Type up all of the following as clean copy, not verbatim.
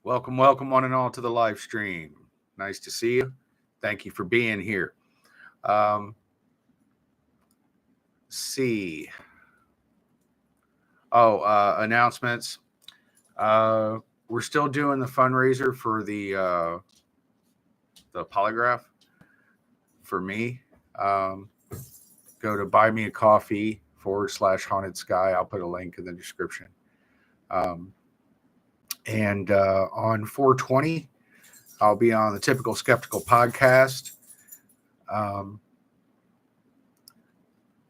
Welcome one and all to the live stream. Nice to see you. Thank you for being here. Um, see. Announcements. We're still doing the fundraiser for the polygraph for me. Um, Go to buy me a coffee /haunted sky. I'll put a link in the description. Um, and on 420, I'll be on the Typical Skeptical podcast,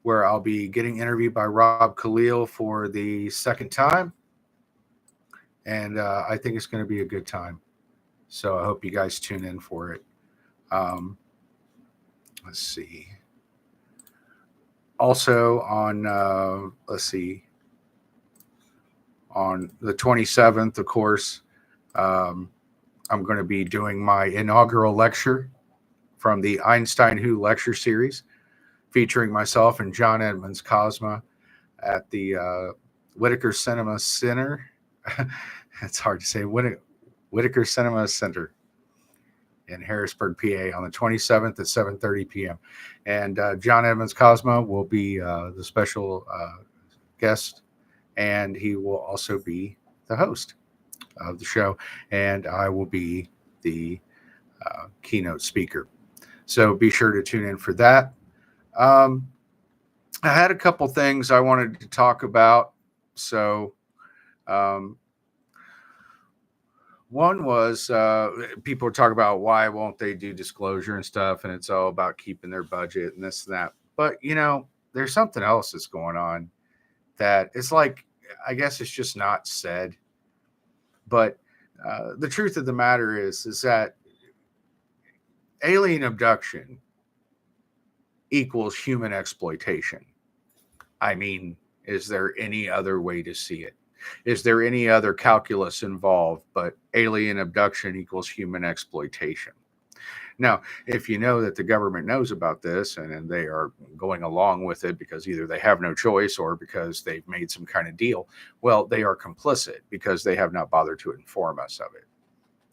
where I'll be getting interviewed by Rob Khalil for the second time. And I think it's going to be a good time. So I hope you guys tune in for it. Let's see. Also on, on the 27th, of course, I'm going to be doing my inaugural lecture from the Einstein Who lecture series, featuring myself and John Edmonds Cosma at the Whitaker Cinema Center. It's hard to say. Whitaker Cinema Center in Harrisburg, PA, on the 27th at 7:30 p.m. And John Edmonds Cosma will be the special guest, and he will also be the host of the show, and I will be the keynote speaker. So be sure to tune in for that. I had a couple things I wanted to talk about. So one was people talk about why won't they do disclosure and stuff, and it's all about keeping their budget and this and that. But, there's something else that's going on that it's like, I guess it's just not said. But the truth of the matter is that alien abduction equals human exploitation. I mean, is there any other way to see it? Is there any other calculus involved but alien abduction equals human exploitation? Now, if you know that the government knows about this and they are going along with it because either they have no choice or because they've made some kind of deal, well, they are complicit because they have not bothered to inform us of it,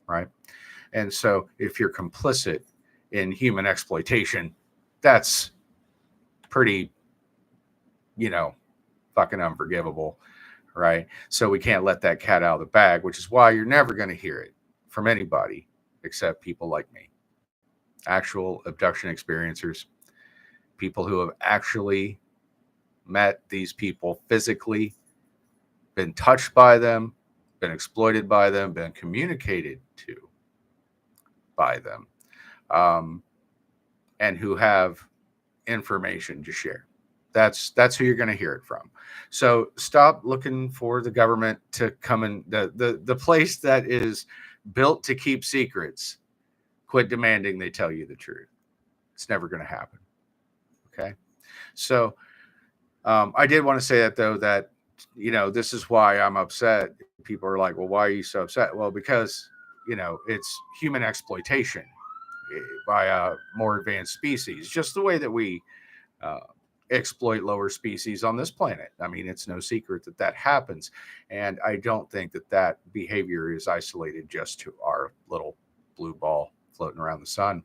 right? And so if you're complicit in human exploitation, that's pretty, fucking unforgivable, right? So we can't let that cat out of the bag, which is why you're never going to hear it from anybody except people like me. Actual abduction experiencers, people who have actually met these people physically, been touched by them, been exploited by them, been communicated to by them, and who have information to share. That's who you're going to hear it from. So stop looking for the government to come in, the place that is built to keep secrets. Quit demanding they tell you the truth. It's never going to happen. Okay. So I did want to say that, though, that, this is why I'm upset. People are like, well, why are you so upset? Well, because, it's human exploitation by a more advanced species, just the way that we exploit lower species on this planet. I mean, it's no secret that happens. And I don't think that behavior is isolated just to our little blue ball floating around the sun.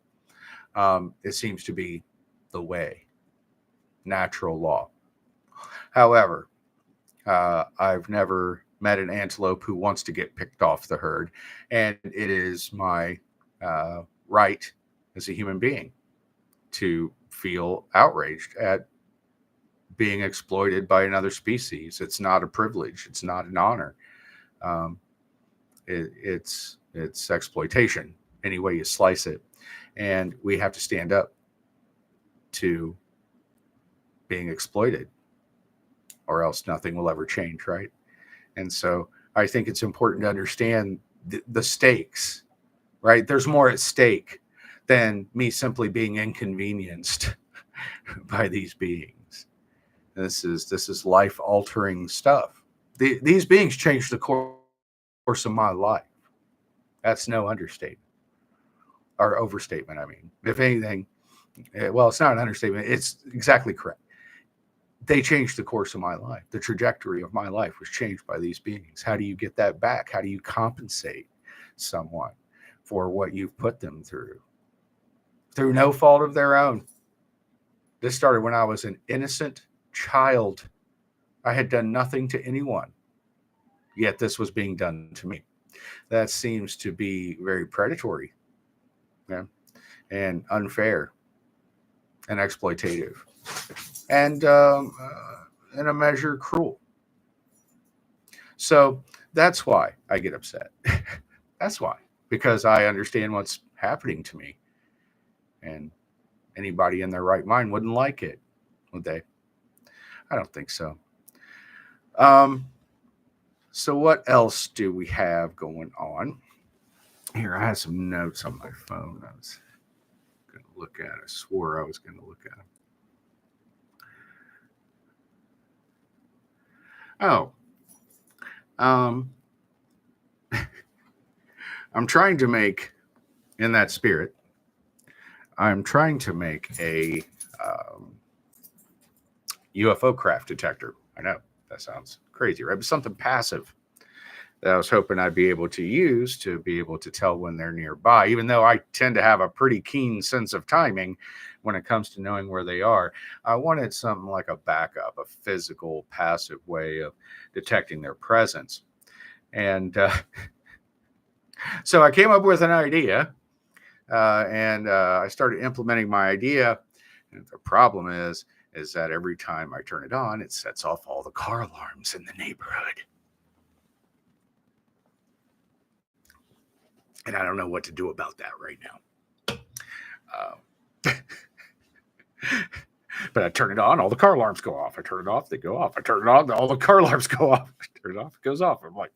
It seems to be the way, natural law. However, I've never met an antelope who wants to get picked off the herd, and it is my right as a human being to feel outraged at being exploited by another species. It's not a privilege. It's not an honor. It's exploitation, any way you slice it. And we have to stand up to being exploited, or else nothing will ever change, right? And so I think it's important to understand the stakes, right? There's more at stake than me simply being inconvenienced by these beings. This is life-altering stuff. These beings changed the course of my life. That's no understatement or overstatement. I mean, if anything, well, it's not an understatement. It's exactly correct. They changed the course of my life. The trajectory of my life was changed by these beings. How do you get that back? How do you compensate? someone for what you've put them through no fault of their own. This started when I was an innocent child. I had done nothing to anyone, yet this was being done to me. That seems to be very predatory, yeah, and unfair and exploitative, and in a measure cruel. So that's why I get upset. That's why, because I understand what's happening to me, and anybody in their right mind wouldn't like it, would they? I don't think so. So what else do we have going on? Here, I had some notes on my phone. I was going to look at. I swore I was going to look at them. Oh, I'm trying to make, in that spirit, I'm trying to make a UFO craft detector. I know that sounds crazy, right? But something passive that I was hoping I'd be able to use to be able to tell when they're nearby, even though I tend to have a pretty keen sense of timing when it comes to knowing where they are. I wanted something like a backup, a physical, passive way of detecting their presence. And so I came up with an idea, and I started implementing my idea. And the problem is that every time I turn it on, it sets off all the car alarms in the neighborhood. And I don't know what to do about that right now. But I turn it on, all the car alarms go off. I turn it off, they go off. I turn it on, all the car alarms go off. I turn it off, it goes off. I'm like,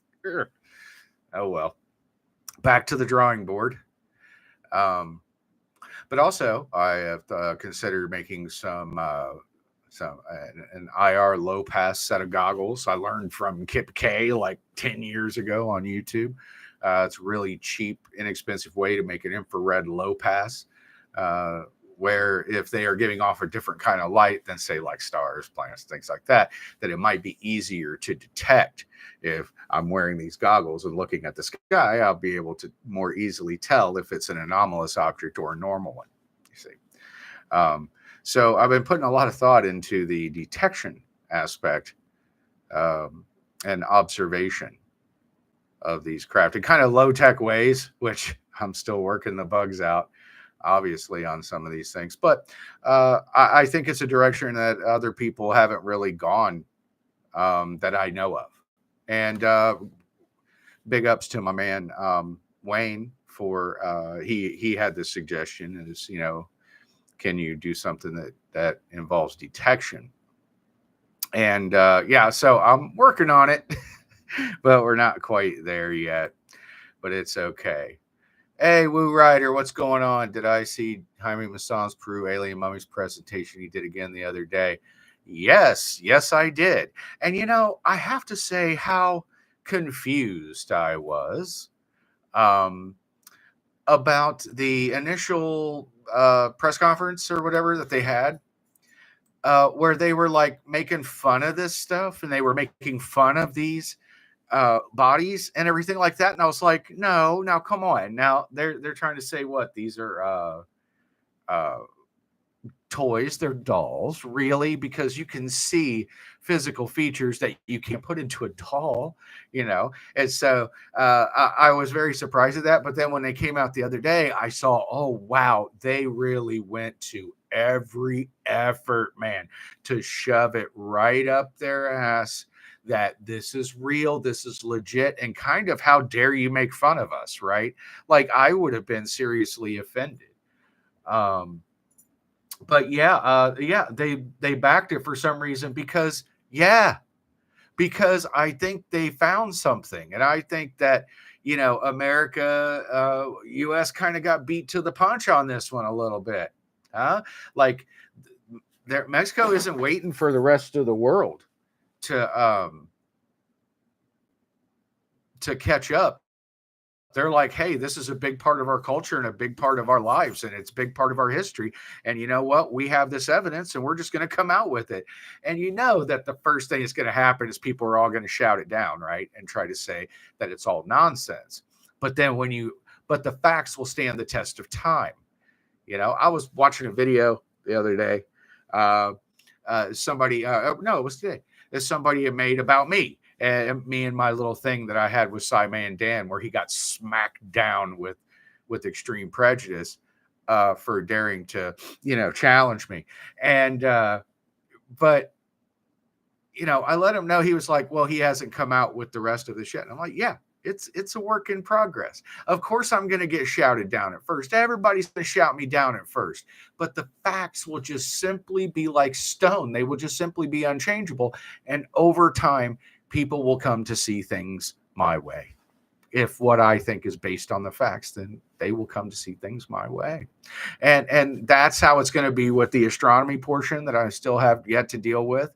oh well. Back to the drawing board. But also, I have considered making some an IR low pass set of goggles. I learned from Kip K like 10 years ago on YouTube. It's a really cheap, inexpensive way to make an infrared low pass, where if they are giving off a different kind of light than, say, like stars, planets, things like that, that it might be easier to detect. If I'm wearing these goggles and looking at the sky, I'll be able to more easily tell if it's an anomalous object or a normal one, you see. So I've been putting a lot of thought into the detection aspect and observation of these craft in kind of low-tech ways, which I'm still working the bugs out, obviously, on some of these things. But I think it's a direction that other people haven't really gone that I know of. And big ups to my man Wayne for he had this suggestion is, can you do something that involves detection? And yeah, so I'm working on it. But we're not quite there yet. But it's okay. Hey, Woo Rider, what's going on? Did I see Jaime Maussan's Peru Alien Mummies presentation he did again the other day? Yes, I did. And I have to say how confused I was about the initial press conference or whatever that they had, where they were like making fun of this stuff and they were making fun of these bodies and everything like that. And I was like, no, now come on. Now they're trying to say what? These are toys, they're dolls, really, because you can see physical features that you can't put into a doll, And so I was very surprised at that. But then when they came out the other day, I saw, oh wow, they really went to every effort, man, to shove it right up their ass that this is real, this is legit, and kind of how dare you make fun of us, right? Like I would have been seriously offended. But yeah, they backed it for some reason because I think they found something, and I think that America, U.S. kind of got beat to the punch on this one a little bit, huh? Like Mexico isn't waiting for the rest of the world to catch up. They're like, hey, this is a big part of our culture and a big part of our lives, and it's a big part of our history. And you know what? We have this evidence, and we're just going to come out with it. And that the first thing that's going to happen is people are all going to shout it down, right? And try to say that it's all nonsense. But then but the facts will stand the test of time. I was watching a video the other day. Somebody, no, it was today. That somebody had made about me and my little thing that I had with Simon Dan, where he got smacked down with extreme prejudice for daring to, challenge me. And but I let him know. He was like, well, he hasn't come out with the rest of the shit. And I'm like, yeah, it's a work in progress. Of course, I'm going to get shouted down at first. Everybody's going to shout me down at first. But the facts will just simply be like stone. They will just simply be unchangeable. And over time, people will come to see things my way. If what I think is based on the facts, then they will come to see things my way. And that's how it's going to be with the astronomy portion that I still have yet to deal with.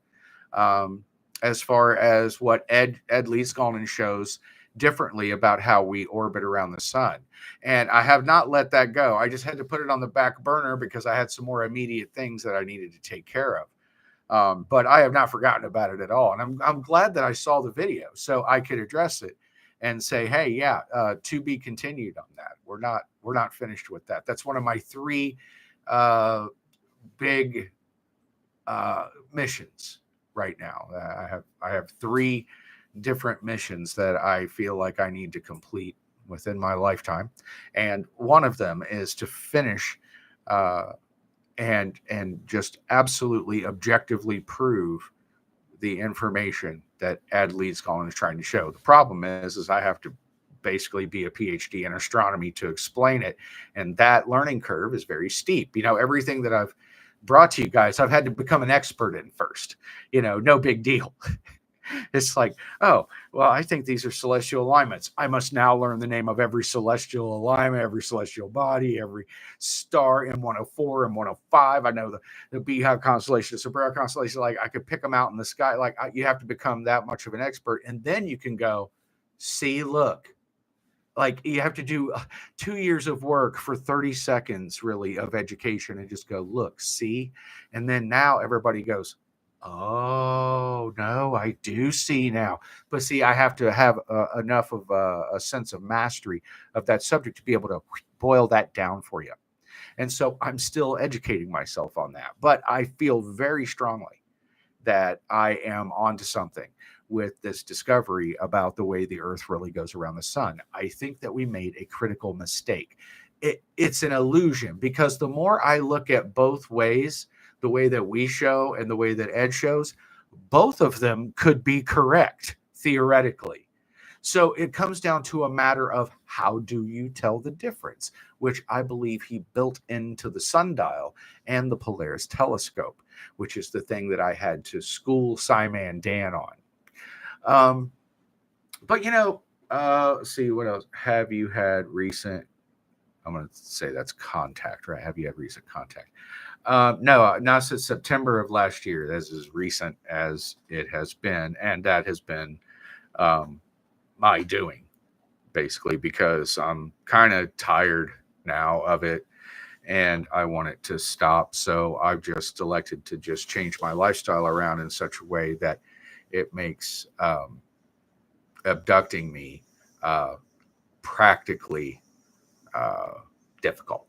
As far as what Ed Leedskalnin shows differently about how we orbit around the sun. And I have not let that go. I just had to put it on the back burner because I had some more immediate things that I needed to take care of. But I have not forgotten about it at all. And I'm glad that I saw the video so I could address it and say, hey, yeah, to be continued on that. We're not finished with that. That's one of my 3 big missions right now. I have 3 different missions that I feel like I need to complete within my lifetime, and one of them is to finish and just absolutely objectively prove the information that Ed Leedskalnin is trying to show. The problem is I have to basically be a PhD in astronomy to explain it, and that learning curve is very steep. Everything that I've brought to you guys, I've had to become an expert in first. No big deal. It's like, oh, well, I think these are celestial alignments. I must now learn the name of every celestial alignment, every celestial body, every star, M104, M105. I know the Beehive constellation, the Sombrero constellation. Like, I could pick them out in the sky. Like, you have to become that much of an expert. And then you can go, see, look. Like, you have to do 2 years of work for 30 seconds, really, of education and just go, look, see? And then now everybody goes, oh, no, I do see now. But see, I have to have enough of a sense of mastery of that subject to be able to boil that down for you. And so I'm still educating myself on that. But I feel very strongly that I am onto something with this discovery about the way the Earth really goes around the sun. I think that we made a critical mistake. It's an illusion, because the more I look at both ways, the way that we show and the way that Ed shows, both of them could be correct theoretically. So it comes down to a matter of how do you tell the difference, which I believe he built into the sundial and the Polaris telescope, which is the thing that I had to school Simon Dan on. But let's see, what else have you had recent? I'm going to say that's contact, right? Have you had recent contact? No, not since September of last year. That's as recent as it has been. And that has been my doing, basically, because I'm kind of tired now of it and I want it to stop. So I've just elected to just change my lifestyle around in such a way that it makes abducting me practically difficult.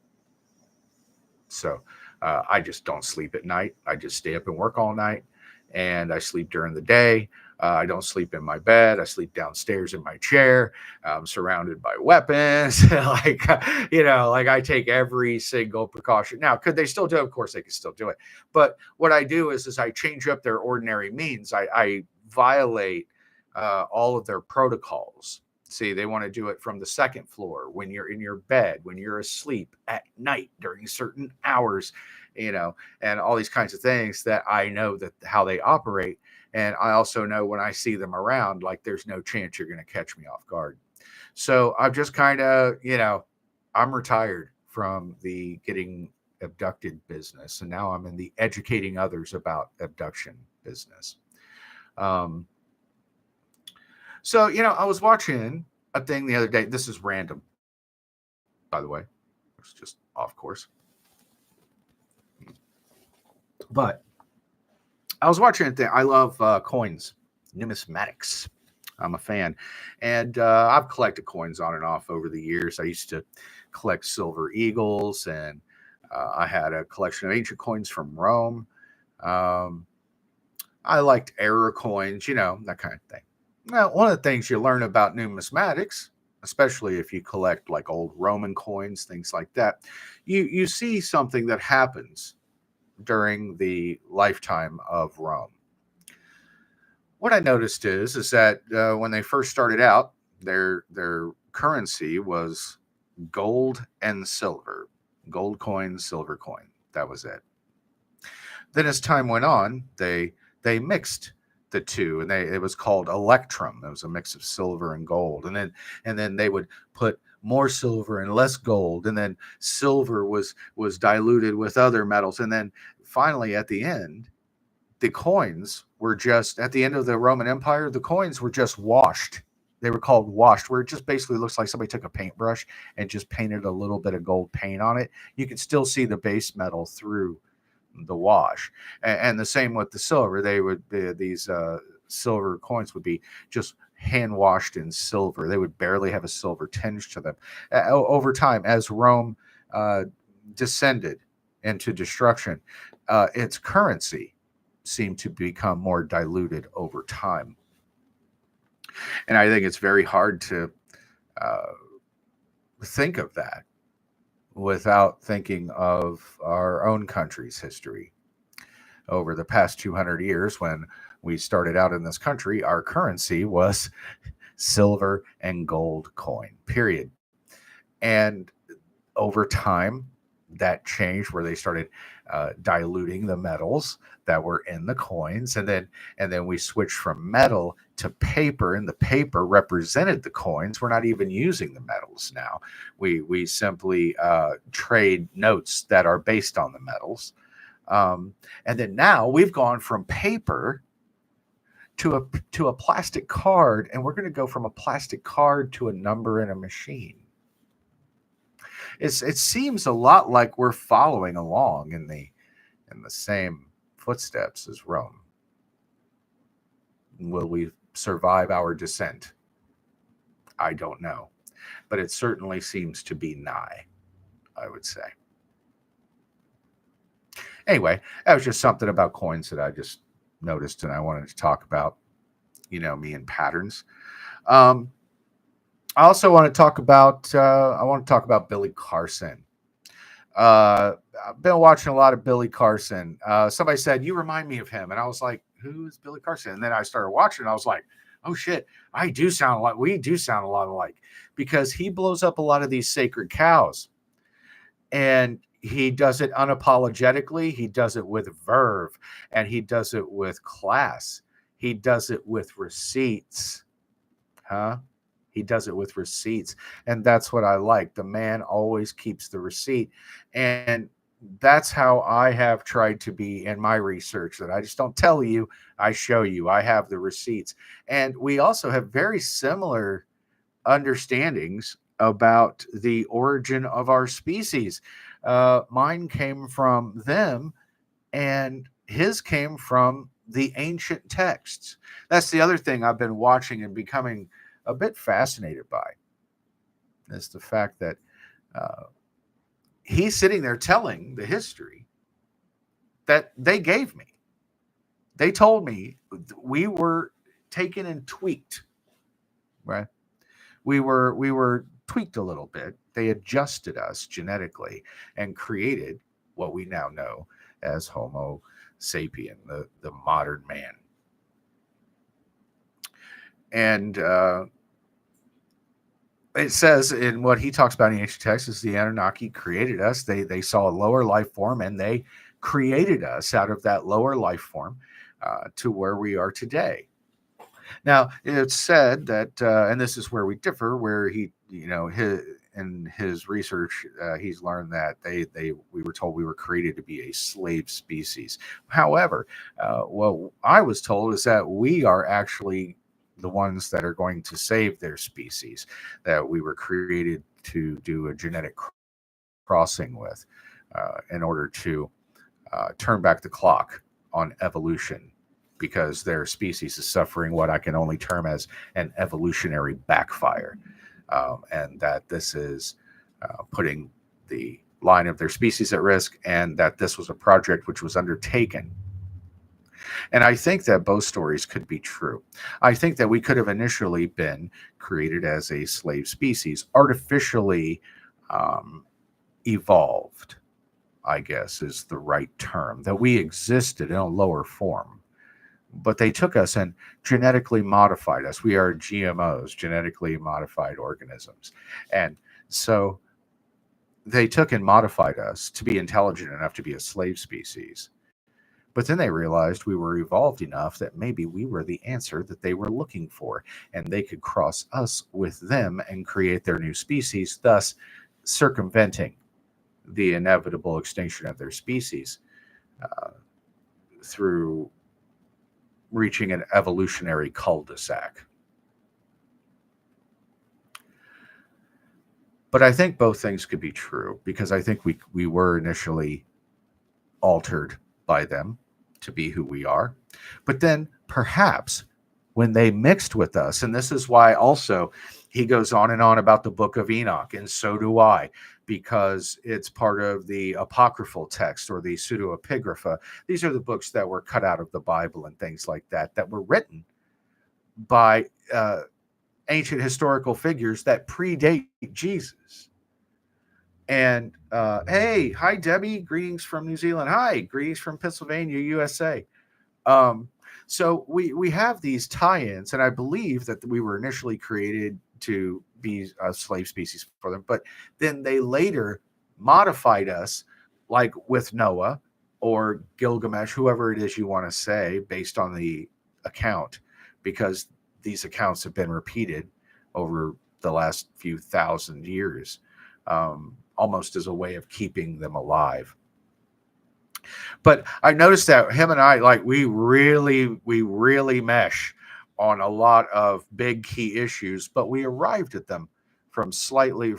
So I just don't sleep at night. I just stay up and work all night, and I sleep during the day. I don't sleep in my bed. I sleep downstairs in my chair. I'm surrounded by weapons. like I take every single precaution. Now, could they still do it? Of course, they can still do it. But what I do is I change up their ordinary means. I violate all of their protocols. See, they want to do it from the second floor when you're in your bed, when you're asleep at night during certain hours, and all these kinds of things that I know that how they operate. And I also know when I see them around, like, there's no chance you're going to catch me off guard. So I've just kind of, I'm retired from the getting abducted business. And now I'm in the educating others about abduction business. So, I was watching a thing the other day. This is random, by the way. It's just off course. But I was watching a thing. I love coins, numismatics. I'm a fan. And I've collected coins on and off over the years. I used to collect silver eagles, and I had a collection of ancient coins from Rome. Um, I liked error coins, that kind of thing. Now, one of the things you learn about numismatics, especially if you collect like old Roman coins, things like that, you see something that happens during the lifetime of Rome. What I noticed is that when they first started out, their currency was gold and silver, gold coin, silver coin. That was it. Then as time went on, they mixed the two, and it was called electrum. It was a mix of silver and gold, and then they would put more silver and less gold, and then silver was diluted with other metals, and then finally at the end, the coins were just at the end of the Roman Empire, the coins were just washed. They were called washed, where it just basically looks like somebody took a paintbrush and just painted a little bit of gold paint on it. You could still see the base metal through the wash. And the same with the silver. They would these silver coins would be just hand washed in silver. They would barely have a silver tinge to them. Over time, as Rome descended into destruction, its currency seemed to become more diluted over time. And I think it's very hard to think of that without thinking of our own country's history. Over the past 200 years, when we started out in this country, our currency was silver and gold coin, period. And over time, that changed where they started diluting the metals that were in the coins, and then we switched from metal to paper, and the paper represented the coins. We're not even using the metals now. We simply trade notes that are based on the metals, and then now we've gone from paper to a plastic card, and we're going to go from a plastic card to a number in a machine. It seems a lot like we're following along in the same footsteps as Rome. Will we survive our descent? I don't know, but it certainly seems to be nigh, I would say. Anyway, that was just something about coins that I just noticed, and I wanted to talk about, me and patterns. I also want to talk about Billy Carson. I've been watching a lot of Billy Carson. Somebody said, "You remind me of him," and I was like, "Who is Billy Carson?" And then I started watching, and I was like, "Oh shit, we do sound a lot alike," because he blows up a lot of these sacred cows, and he does it unapologetically. He does it with verve, and he does it with class. He does it with receipts, huh? He does it with receipts. And that's what I like. The man always keeps the receipt. And that's how I have tried to be in my research, that I just don't tell you, I show you. I have the receipts. And we also have very similar understandings about the origin of our species. Mine came from them, and his came from the ancient texts. That's the other thing I've been watching and becoming a bit fascinated by, is the fact that he's sitting there telling the history that they gave me. They told me we were taken and tweaked, right? We were tweaked a little bit. They adjusted us genetically and created what we now know as Homo sapien, the modern man. And it says in what he talks about in ancient texts is the Anunnaki created us. They saw a lower life form, and they created us out of that lower life form to where we are today. Now, it's said that, and this is where we differ, where he, in his research, he's learned that we were told we were created to be a slave species. However, what I was told is that we are actually the ones that are going to save their species, that we were created to do a genetic crossing with in order to turn back the clock on evolution because their species is suffering what I can only term as an evolutionary backfire, and that this is putting the line of their species at risk, and that this was a project which was undertaken. And I think that both stories could be true. I think that we could have initially been created as a slave species, artificially um, evolved, I guess is the right term, that we existed in a lower form. But they took us and genetically modified us. We are GMOs, genetically modified organisms. And so they took and modified us to be intelligent enough to be a slave species. But then they realized we were evolved enough that maybe we were the answer that they were looking for, and they could cross us with them and create their new species, thus circumventing the inevitable extinction of their species uh, through reaching an evolutionary cul-de-sac. But I think both things could be true, because I think we were initially altered by them to be who we are. But then perhaps when they mixed with us, and this is why also he goes on and on about the book of Enoch, and so do I, because it's part of the apocryphal text or the pseudoepigrapha. These are the books that were cut out of the Bible and things like that, that were written by ancient historical figures that predate Jesus. And hey, hi Debbie, greetings from New Zealand. Hi, greetings from Pennsylvania, USA. So we have these tie-ins, and I believe that we were initially created to be a slave species for them, but then they later modified us, like with Noah or Gilgamesh, whoever it is you want to say, based on the account, because these accounts have been repeated over the last few thousand years, almost as a way of keeping them alive. But I noticed that him and I, like, we really mesh on a lot of big key issues, but we arrived at them from slightly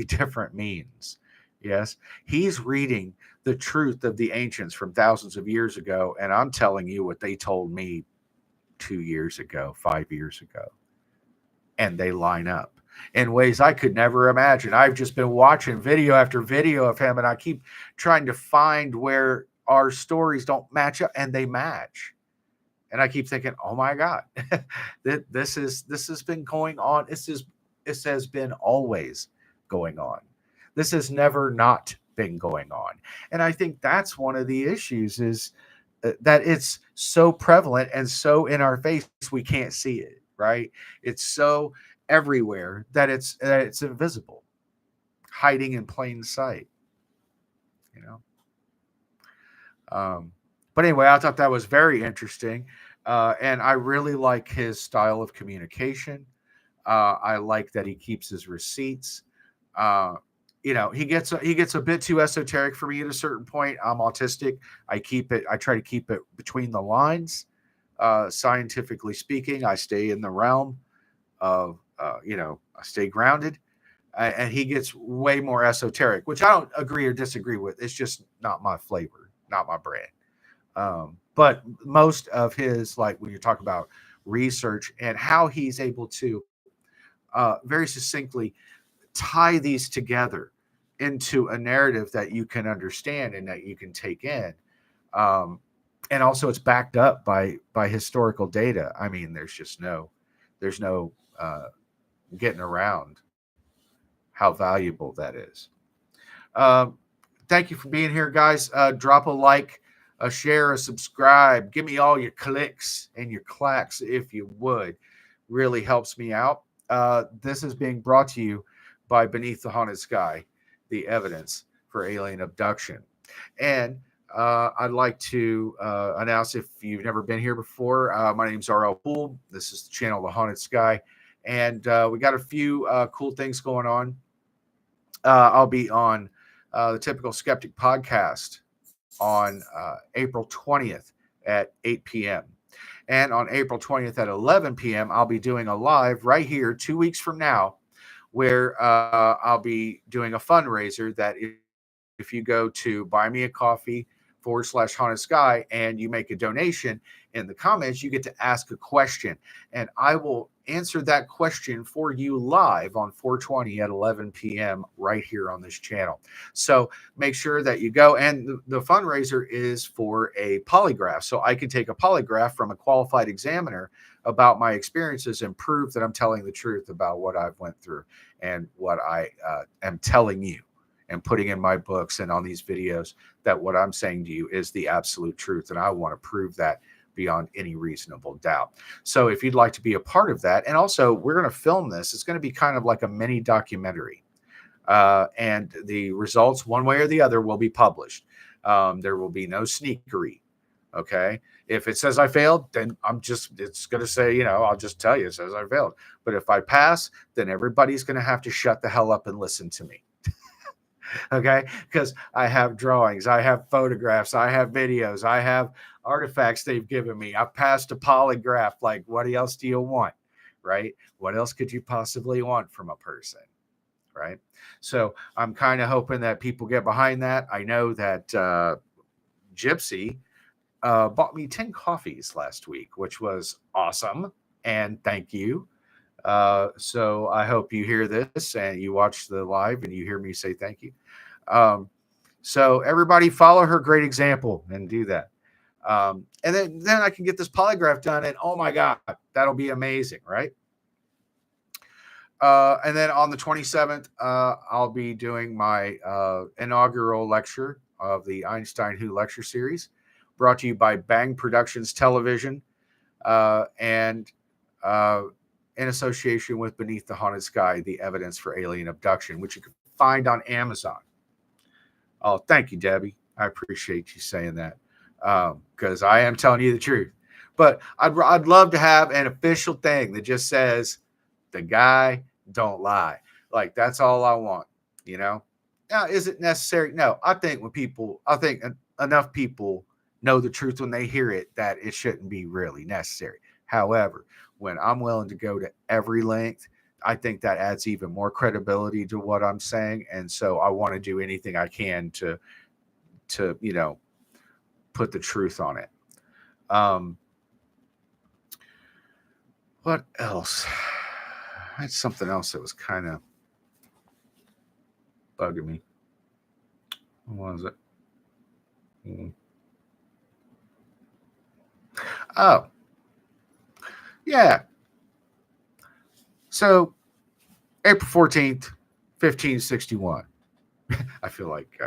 different means. Yes, he's reading the truth of the ancients from thousands of years ago, and I'm telling you what they told me 2 years ago, 5 years ago, and they line up in ways I could never imagine. I've just been watching video after video of him, and I keep trying to find where our stories don't match up, and they match. And I keep thinking, oh my God, this has been going on. This has been always going on. This has never not been going on. And I think that's one of the issues, is that it's so prevalent and so in our face, we can't see it, right? It's so everywhere that it's invisible, hiding in plain sight, you know. But anyway, I thought that was very interesting, and I really like his style of communication. I like that he keeps his receipts. He gets a bit too esoteric for me at a certain point. I'm autistic. I try to keep it between the lines. Scientifically speaking, I stay in the realm of I stay grounded, and he gets way more esoteric, which I don't agree or disagree with. It's just not my flavor, not my brand. But most of his, like when you talk about research and how he's able to very succinctly tie these together into a narrative that you can understand and that you can take in. And also it's backed up by historical data. I mean, there's no getting around how valuable that is. Thank you for being here, guys. Drop a like, a share, a subscribe. Give me all your clicks and your clacks if you would. Really helps me out. This is being brought to you by Beneath the Haunted Sky, the evidence for alien abduction. And I'd like to announce, if you've never been here before, my name's R.L. Poole. This is the channel The Haunted Sky. And we got a few cool things going on. I'll be on the Typical Skeptic podcast on April 20th at 8 p.m. And on April 20th at 11 p.m., I'll be doing a live right here 2 weeks from now, where I'll be doing a fundraiser that if you go to Buy Me a Coffee youtube.com/haunted sky and you make a donation, in the comments, you get to ask a question, and I will answer that question for you live on 420 at 11 p.m. right here on this channel. So make sure that you go. And the fundraiser is for a polygraph. So I can take a polygraph from a qualified examiner about my experiences and prove that I'm telling the truth about what I've went through and what I am telling you and putting in my books and on these videos, that what I'm saying to you is the absolute truth. And I want to prove that beyond any reasonable doubt. So if you'd like to be a part of that, and also we're going to film this, it's going to be kind of like a mini documentary. And the results, one way or the other, will be published. There will be no sneakery. Okay. If it says I failed, then it's going to say, I'll just tell you it says I failed. But if I pass, then everybody's going to have to shut the hell up and listen to me. Okay, because I have drawings, I have photographs, I have videos, I have artifacts they've given me. I passed a polygraph. Like, what else do you want? Right? What else could you possibly want from a person? Right? So I'm kind of hoping that people get behind that. I know that Gypsy bought me 10 coffees last week, which was awesome. And thank you. So I hope you hear this and you watch the live and you hear me say thank you. So everybody follow her great example and do that. And then I can get this polygraph done, and oh my God, that'll be amazing, right? And then on the 27th, I'll be doing my inaugural lecture of the Einstein Who lecture series, brought to you by Bang Productions Television, and in association with Beneath the Haunted Sky, the Evidence for Alien Abduction, which you can find on Amazon. Oh, thank you, Debbie. I appreciate you saying that, because I am telling you the truth. But I'd love to have an official thing that just says, the guy don't lie. Like, that's all I want, Now, is it necessary? No. I think enough people know the truth when they hear it that it shouldn't be really necessary. However, when I'm willing to go to every length, I think that adds even more credibility to what I'm saying. And so I want to do anything I can to put the truth on it. What else? I had something else that was kind of bugging me. What was it? Oh, yeah. So April 14th, 1561. I feel like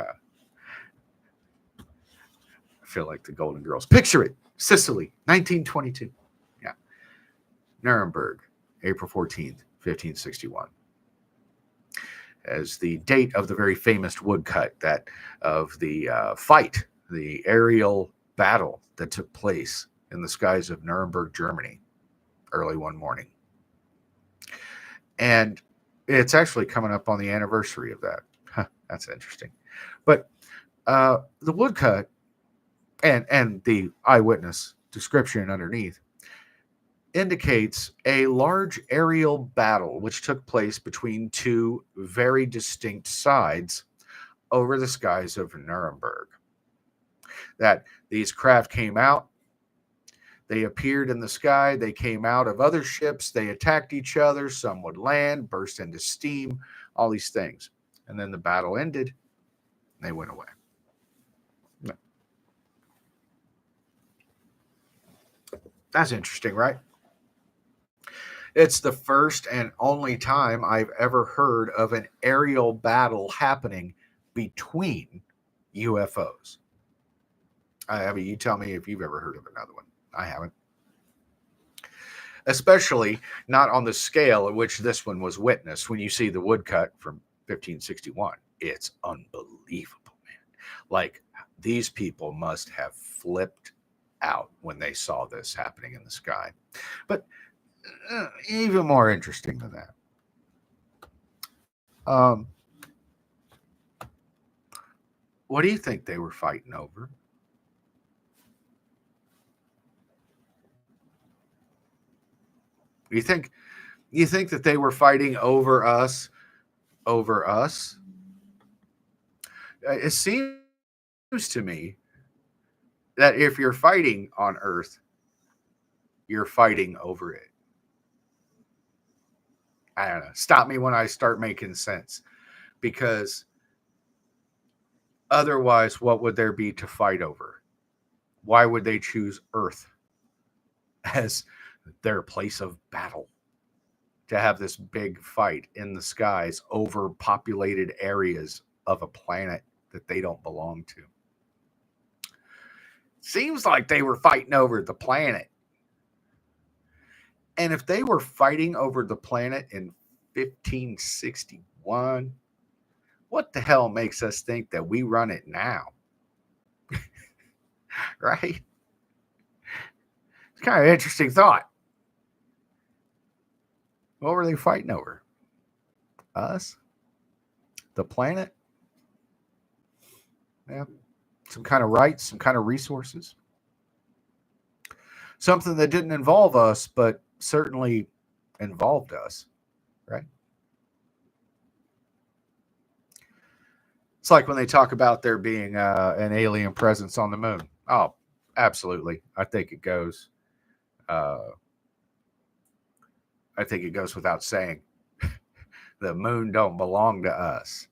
the Golden Girls. Picture it. Sicily, 1922. Yeah. Nuremberg, April 14th, 1561. As the date of the very famous woodcut of the fight, the aerial battle that took place in the skies of Nuremberg, Germany, early one morning. And it's actually coming up on the anniversary of that. Huh, that's interesting. But the woodcut and the eyewitness description underneath indicates a large aerial battle which took place between two very distinct sides over the skies of Nuremberg. That these craft came out, they appeared in the sky, they came out of other ships, they attacked each other, some would land, burst into steam, all these things. And then the battle ended, and they went away. No. That's interesting, right? It's the first and only time I've ever heard of an aerial battle happening between UFOs. I mean, you tell me if you've ever heard of another one. I haven't. Especially not on the scale at which this one was witnessed. When you see the woodcut from 1561, it's unbelievable, man. Like, these people must have flipped out when they saw this happening in the sky. But even more interesting than that. What do you think they were fighting over? You think that they were fighting over us? It seems to me that if you're fighting on Earth, you're fighting over it. I don't know. Stop me when I start making sense. Because otherwise, what would there be to fight over? Why would they choose Earth as their place of battle? To have this big fight in the skies over populated areas of a planet that they don't belong to. Seems like they were fighting over the planet. And if they were fighting over the planet in 1561, what the hell makes us think that we run it now? Right? It's kind of an interesting thought. What were they fighting over? Us? The planet? Yeah. Some kind of rights, some kind of resources. Something that didn't involve us, but certainly involved us, right? It's like when they talk about there being an alien presence on the moon. Oh, absolutely. I think it goes. I think it goes without saying. The moon don't belong to us.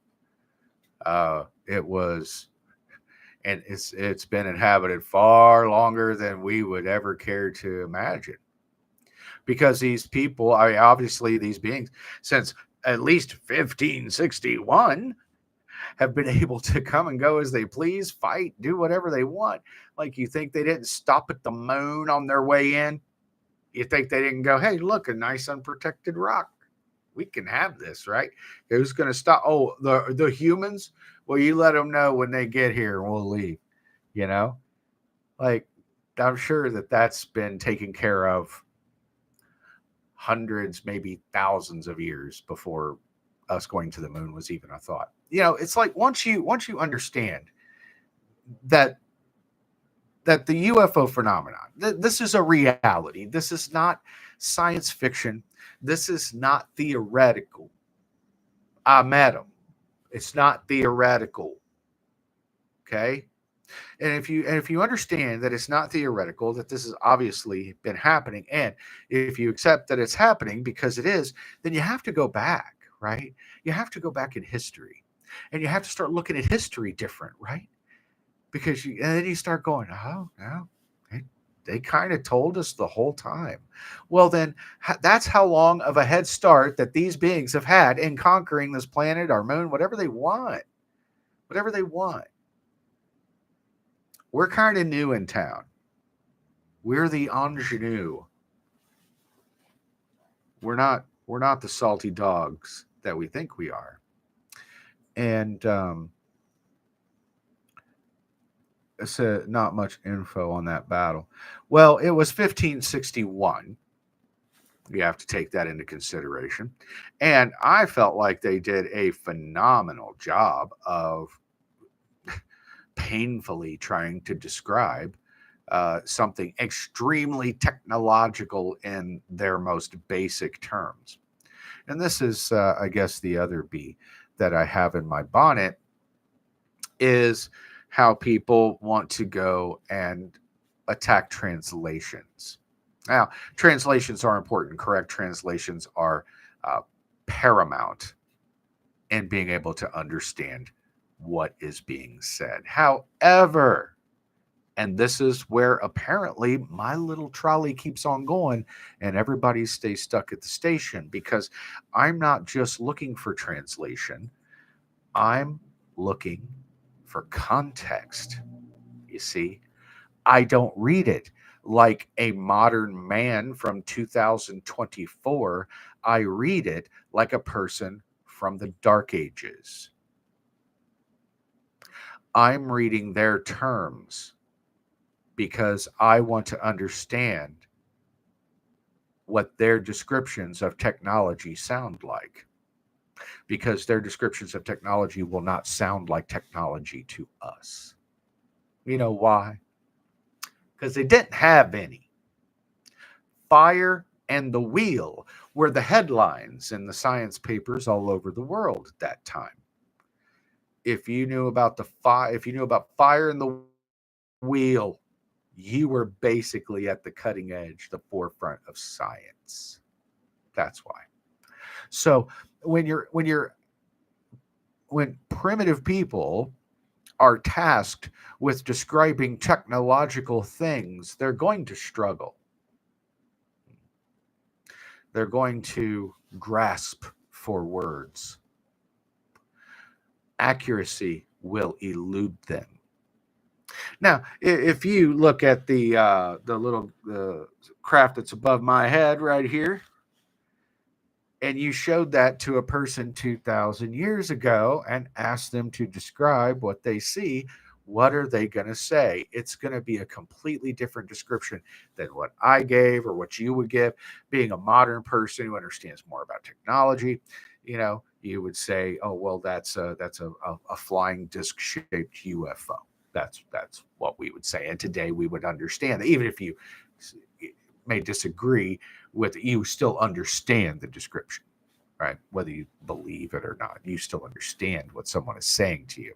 It was, and it's been inhabited far longer than we would ever care to imagine. Because these people, I mean, obviously these beings, since at least 1561, have been able to come and go as they please, fight, do whatever they want. Like, you think they didn't stop at the moon on their way in? You think they didn't go, hey, look, a nice unprotected rock. We can have this, right? Who's going to stop? Oh, the humans? Well, you let them know when they get here and we'll leave, you know? Like, I'm sure that that's been taken care of hundreds, maybe thousands of years before us going to the moon was even a thought. You know, it's like once you understand that the UFO phenomenon, this is a reality. This is not science fiction. This is not theoretical. I met them. It's not theoretical. Okay? And if you understand that it's not theoretical, that this has obviously been happening, and if you accept that it's happening because it is, then you have to go back, right? You have to go back in history, and you have to start looking at history different, right? Because and then you start going, oh no, they kind of told us the whole time. Well, then that's how long of a head start that these beings have had in conquering this planet, our moon, whatever they want, whatever they want. We're kind of new in town. We're the ingenue. We're not the salty dogs that we think we are. And it's not much info on that battle. Well, it was 1561. You have to take that into consideration. And I felt like they did a phenomenal job of painfully trying to describe something extremely technological in their most basic terms. And this is, I guess, the other bee that I have in my bonnet is how people want to go and attack translations. Now, translations are important. Correct translations are paramount in being able to understand what is being said. However, and this is where apparently my little trolley keeps on going and everybody stays stuck at the station, because I'm not just looking for translation. I'm looking for context. You see, I don't read it like a modern man from 2024. I read it like a person from the Dark Ages. I'm reading their terms because I want to understand what their descriptions of technology sound like. Because their descriptions of technology will not sound like technology to us. You know why? Because they didn't have any. Fire and the wheel were the headlines in the science papers all over the world at that time. If you knew about fire and the wheel, you were basically at the cutting edge, the forefront of science. That's why. So when primitive people are tasked with describing technological things, they're going to struggle. They're going to grasp for words. Accuracy will elude them. Now, if you look at the little craft that's above my head right here, and you showed that to a person 2,000 years ago and asked them to describe what they see, what are they going to say? It's going to be a completely different description than what I gave or what you would give. Being a modern person who understands more about technology, you would say, "Oh, well, that's a flying disc-shaped UFO." That's what we would say, and today we would understand that. Even if you may disagree with it, you still understand the description, right? Whether you believe it or not, you still understand what someone is saying to you.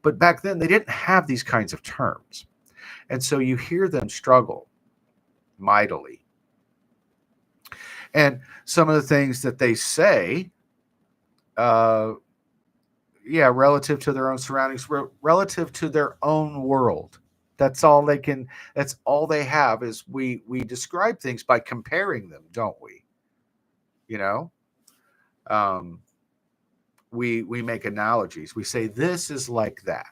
But back then, they didn't have these kinds of terms. And so you hear them struggle mightily. And some of the things that they say, relative to their own surroundings, relative to their own world. That's all they can, that's all they have is we describe things by comparing them, don't we? We make analogies. We say this is like that.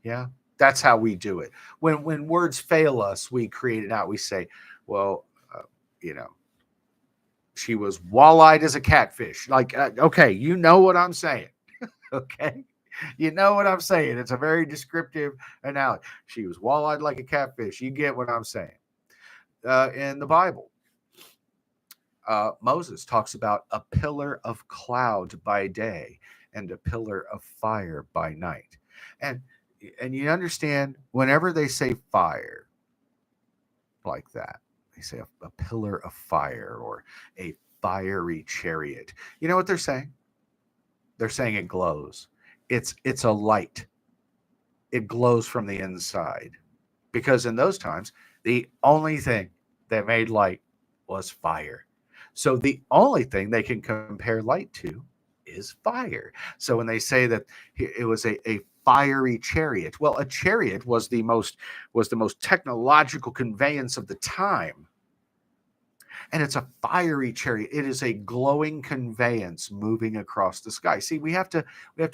Yeah, that's how we do it. When words fail us, we create it out. We say, well, she was wall-eyed as a catfish. Like, okay, you know what I'm saying. Okay, you know what I'm saying. It's a very descriptive analogy. She was wall-eyed like a catfish. You get what I'm saying. In the Bible, Moses talks about a pillar of cloud by day and a pillar of fire by night. And you understand, whenever they say fire like that, they say a pillar of fire or a fiery chariot. You know what they're saying? They're saying it glows. It's a light. It glows from the inside. Because in those times, the only thing that made light was fire. So the only thing they can compare light to is fire. So when they say that it was a fiery chariot, well, a chariot was the most technological conveyance of the time. And it's a fiery chariot. It is a glowing conveyance moving across the sky. See, we have to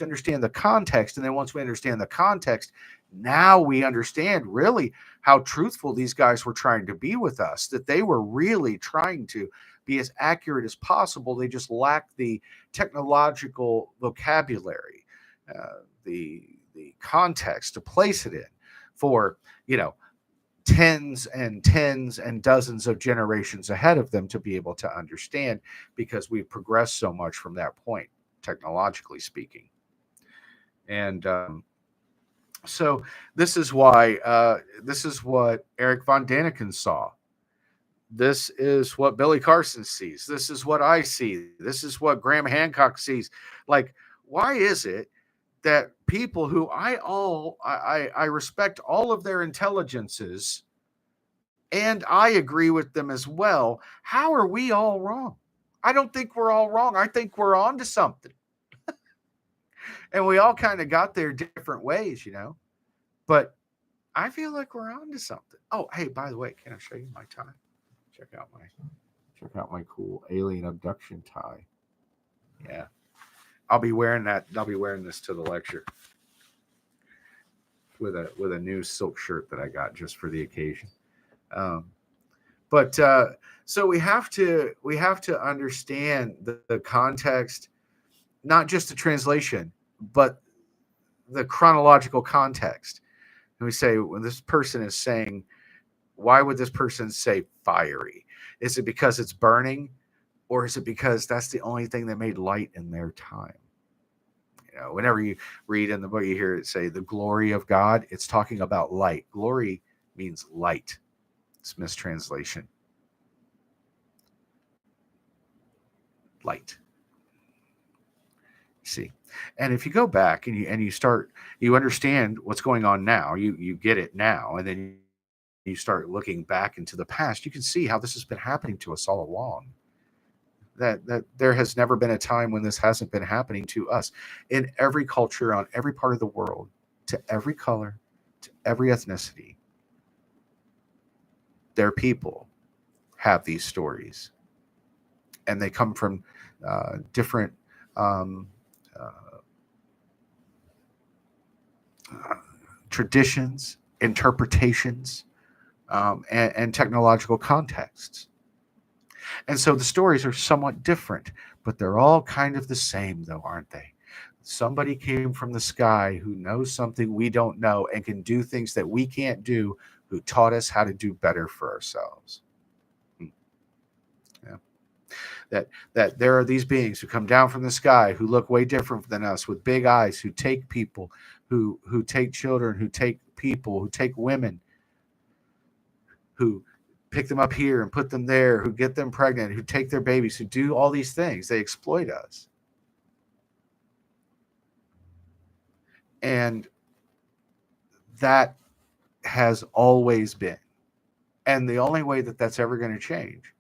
understand the context, and then once we understand the context, now we understand really how truthful these guys were trying to be with us, that they were really trying to be as accurate as possible. They just lacked the technological vocabulary, the context to place it in for, tens and dozens of generations ahead of them to be able to understand, because we've progressed so much from that point, technologically speaking. And so this is why, this is what Eric von Daniken saw. This is what Billy Carson sees. This is what I see. This is what Graham Hancock sees. Like, why is it that people who I respect all of their intelligences, and I agree with them as well, how are we all wrong? I don't think we're all wrong. I think we're on to something. And we all kind of got there different ways, But I feel like we're on to something. Oh, hey, by the way, can I show you my tie? Check out my cool alien abduction tie. Yeah. I'll be wearing that. I'll be wearing this to the lecture with a new silk shirt that I got just for the occasion. But so we have to understand the context, not just the translation, but the chronological context. And we say, when this person is saying, why would this person say fiery? Is it because it's burning, or is it because that's the only thing that made light in their time? Whenever you read in the book, you hear it say the glory of God. It's talking about light. Glory means light. It's mistranslation. Light. See, and if you go back and you understand what's going on now, you get it now, and then you start looking back into the past, you can see how this has been happening to us all along. That there has never been a time when this hasn't been happening to us in every culture, on every part of the world, to every color, to every ethnicity. Their people have these stories, and they come from different um, uh, traditions, interpretations, and technological contexts. And so the stories are somewhat different, but they're all kind of the same, though, aren't they? Somebody came from the sky who knows something we don't know and can do things that we can't do, who taught us how to do better for ourselves. Yeah. That there are these beings who come down from the sky who look way different than us, with big eyes, who take people, who take children, who take people, who take women, who pick them up here and put them there, who get them pregnant, who take their babies, who do all these things. They exploit us. And that has always been. And the only way that that's ever going to change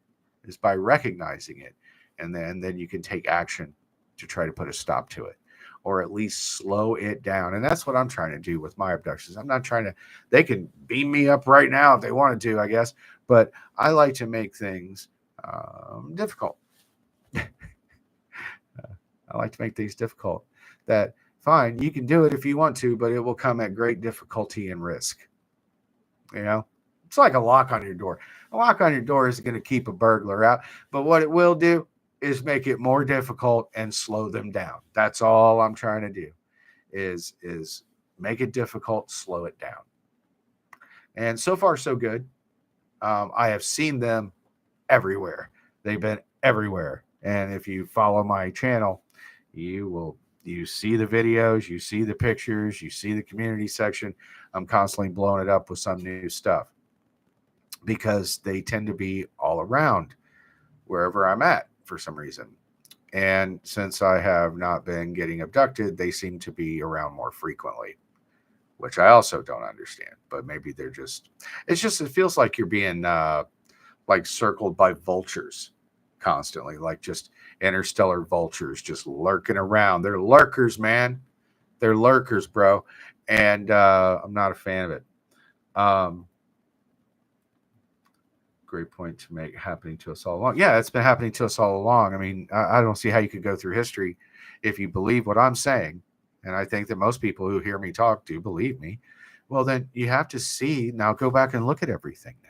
is by recognizing it. And then you can take action to try to put a stop to it, or at least slow it down. And that's what I'm trying to do with my abductions. I'm not trying to, they can beam me up right now if they want to, I guess. But I like to make things difficult. I like to make things difficult. That, fine, you can do it if you want to, but it will come at great difficulty and risk. You know, it's like a lock on your door. A lock on your door isn't going to keep a burglar out, but what it will do is make it more difficult and slow them down. That's all I'm trying to do is make it difficult, slow it down. And so far, so good. I have seen them everywhere. They've been everywhere. And if you follow my channel, you see the videos, you see the pictures, you see the community section. I'm constantly blowing it up with some new stuff because they tend to be all around wherever I'm at for some reason. And since I have not been getting abducted, they seem to be around more frequently, which I also don't understand. But maybe they're just, it feels like you're being like circled by vultures constantly, like just interstellar vultures just lurking around. They're lurkers, man. They're lurkers, bro. And I'm not a fan of it. Great point to make, happening to us all along. Yeah, it's been happening to us all along. I mean, I don't see how you could go through history if you believe what I'm saying. And I think that most people who hear me talk do believe me. Well, then you have to see, now go back and look at everything now.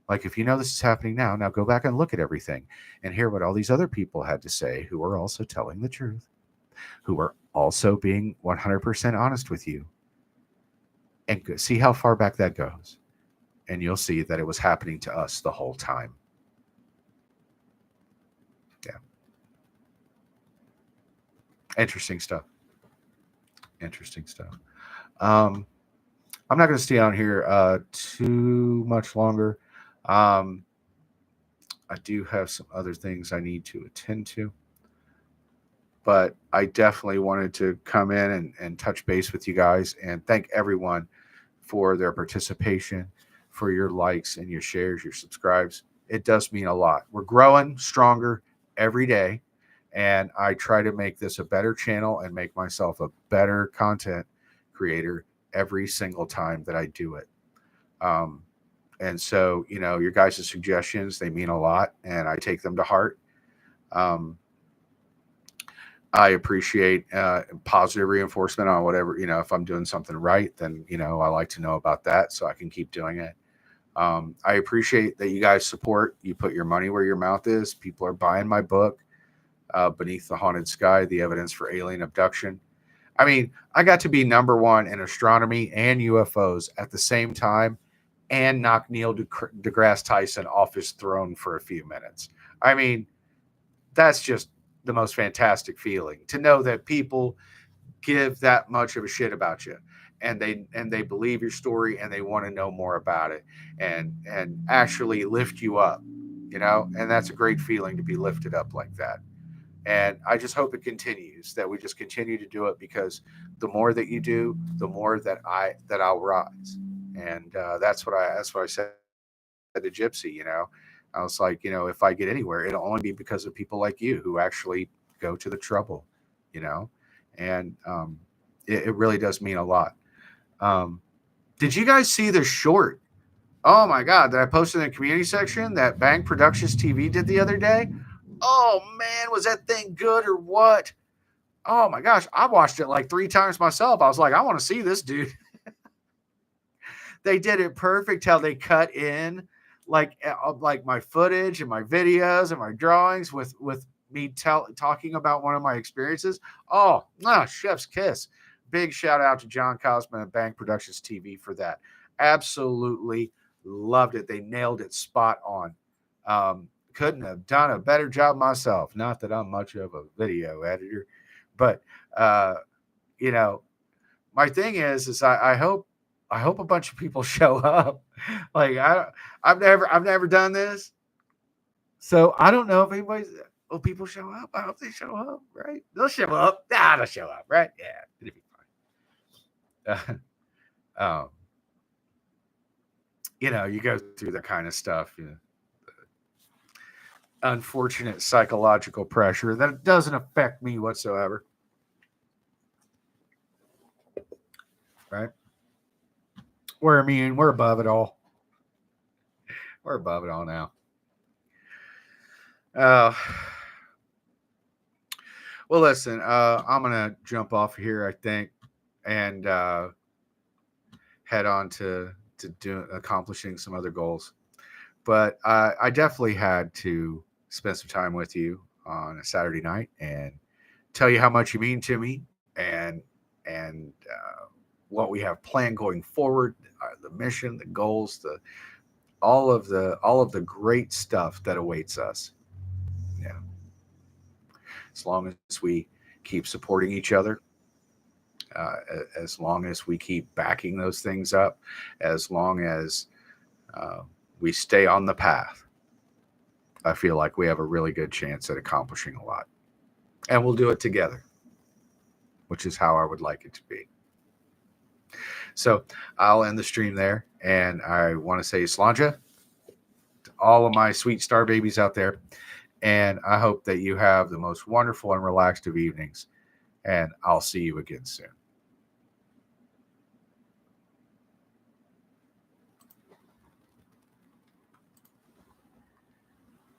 Like, if you know this is happening now go back and look at everything and hear what all these other people had to say who are also telling the truth, who are also being 100% honest with you, and see how far back that goes. And you'll see that it was happening to us the whole time. Yeah. Interesting stuff. Interesting stuff. I'm not going to stay on here too much longer. I do have some other things I need to attend to. But I definitely wanted to come in and touch base with you guys and thank everyone for their participation, for your likes and your shares, your subscribes. It does mean a lot. We're growing stronger every day, and I try to make this a better channel and make myself a better content creator every single time that I do it. And so, your guys' suggestions, they mean a lot, and I take them to heart. I appreciate positive reinforcement on whatever, if I'm doing something right, then, I like to know about that so I can keep doing it. I appreciate that you guys support. You put your money where your mouth is. People are buying my book, Beneath the Haunted Sky, The Evidence for Alien Abduction. I mean, I got to be #1 in astronomy and UFOs at the same time and knock Neil deGrasse Tyson off his throne for a few minutes. I mean, that's just the most fantastic feeling to know that people give that much of a shit about you, and they believe your story, and they want to know more about it, and actually lift you up, and that's a great feeling to be lifted up like that. And I just hope it continues, that we just continue to do it, because the more that you do, the more that I'll rise. And that's what I said to Gypsy. I was like, if I get anywhere, it'll only be because of people like you who actually go to the trouble, you know, and it really does mean a lot. Um, did you guys see the short? Oh my God, that I posted in the community section that Bang Productions TV did the other day? Oh man, was that thing good or what? Oh my gosh, I watched it like 3 times myself. I was like, I want to see this dude. They did it perfect how they cut in like my footage and my videos and my drawings with me talking about one of my experiences. Oh, chef's kiss. Big shout out to John Cosman and Bang Productions TV for that. Absolutely loved it. They nailed it spot on. Couldn't have done a better job myself. Not that I'm much of a video editor, but you know, my thing is I hope a bunch of people show up. Like I've never done this, so I don't know if anybody's. Will people show up? I hope they show up. Right? They'll show up. They'll show up. Right? Yeah, it'll be fine. um, you go through that kind of stuff. Unfortunate psychological pressure that doesn't affect me whatsoever. Right? We're immune. We're above it all. We're above it all now. Well, listen, I'm gonna jump off here, I think, and head on to accomplishing some other goals. But I definitely had to spend some time with you on a Saturday night and tell you how much you mean to me, and what we have planned going forward, the mission, the goals, all of the great stuff that awaits us. Yeah. As long as we keep supporting each other, uh, as long as we keep backing those things up, as long as uh, we stay on the path, I feel like we have a really good chance at accomplishing a lot. And we'll do it together, which is how I would like it to be. So I'll end the stream there. And I want to say Slanja to all of my sweet star babies out there. And I hope that you have the most wonderful and relaxed of evenings. And I'll see you again soon.